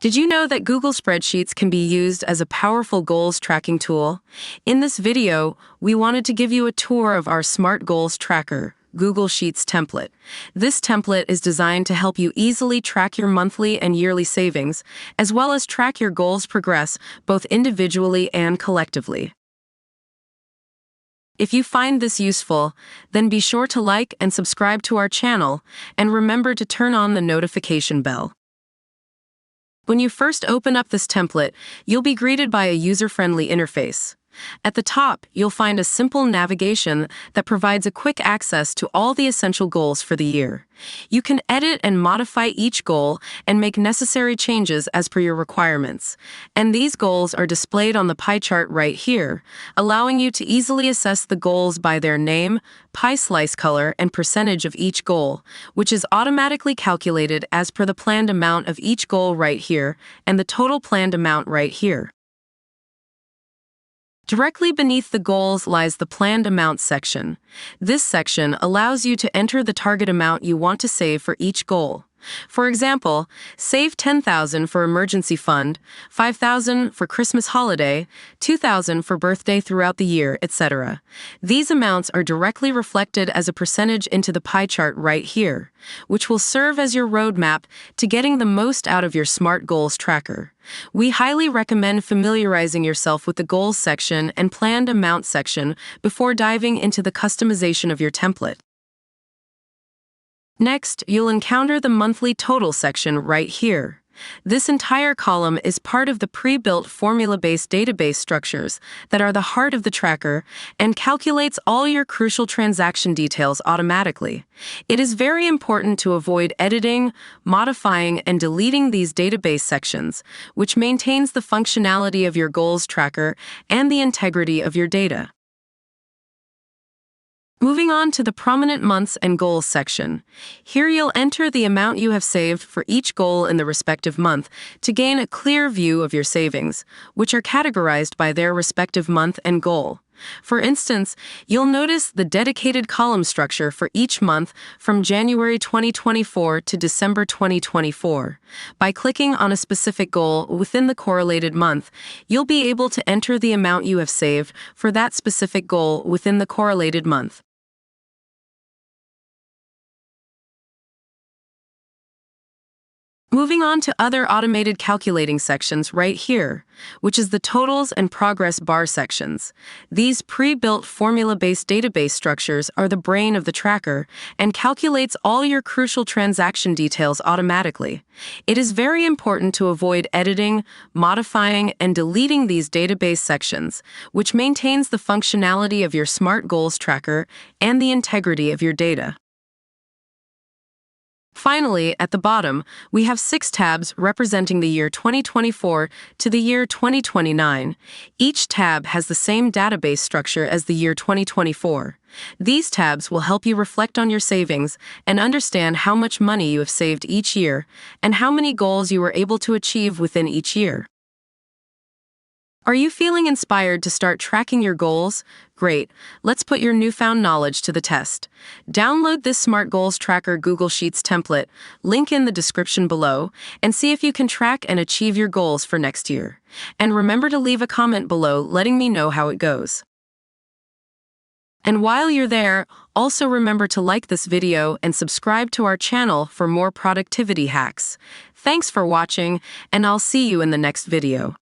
Did you know that Google Spreadsheets can be used as a powerful goals tracking tool? In this video, we wanted to give you a tour of our Smart Goals Tracker, Google Sheets template. This template is designed to help you easily track your monthly and yearly savings, as well as track your goals' progress both individually and collectively. If you find this useful, then be sure to like and subscribe to our channel, and remember to turn on the notification bell. When you first open up this template, you'll be greeted by a user-friendly interface. At the top, you'll find a simple navigation that provides a quick access to all the essential goals for the year. You can edit and modify each goal and make necessary changes as per your requirements. And these goals are displayed on the pie chart right here, allowing you to easily assess the goals by their name, pie slice color, and percentage of each goal, which is automatically calculated as per the planned amount of each goal right here and the total planned amount right here. Directly beneath the goals lies the Planned Amounts section. This section allows you to enter the target amount you want to save for each goal. For example, save $10,000 for emergency fund, $5,000 for Christmas holiday, $2,000 for birthday throughout the year, etc. These amounts are directly reflected as a percentage into the pie chart right here, which will serve as your roadmap to getting the most out of your Smart Goals Tracker. We highly recommend familiarizing yourself with the Goals section and Planned Amounts section before diving into the customization of your template. Next, you'll encounter the Monthly Total section right here. This entire column is part of the pre-built formula-based database structures that are the heart of the tracker and calculates all your crucial transaction details automatically. It is very important to avoid editing, modifying, and deleting these database sections, which maintains the functionality of your goals tracker and the integrity of your data. Moving on to the Prominent Months and Goals section. Here you'll enter the amount you have saved for each goal in the respective month to gain a clear view of your savings, which are categorized by their respective month and goal. For instance, you'll notice the dedicated column structure for each month from January 2024 to December 2024. By clicking on a specific goal within the correlated month, you'll be able to enter the amount you have saved for that specific goal within the correlated month. Moving on to other automated calculating sections right here, which is the totals and progress bar sections. These pre-built formula-based database structures are the brain of the tracker and calculates all your crucial transaction details automatically. It is very important to avoid editing, modifying, and deleting these database sections, which maintains the functionality of your Smart Goals Tracker and the integrity of your data. Finally, at the bottom, we have 6 tabs representing the year 2024 to the year 2029. Each tab has the same database structure as the year 2024. These tabs will help you reflect on your savings and understand how much money you have saved each year and how many goals you were able to achieve within each year. Are you feeling inspired to start tracking your goals? Great. Let's put your newfound knowledge to the test. Download this Smart Goals Tracker Google Sheets template, link in the description below, and see if you can track and achieve your goals for next year. And remember to leave a comment below letting me know how it goes. And while you're there, also remember to like this video and subscribe to our channel for more productivity hacks. Thanks for watching, and I'll see you in the next video.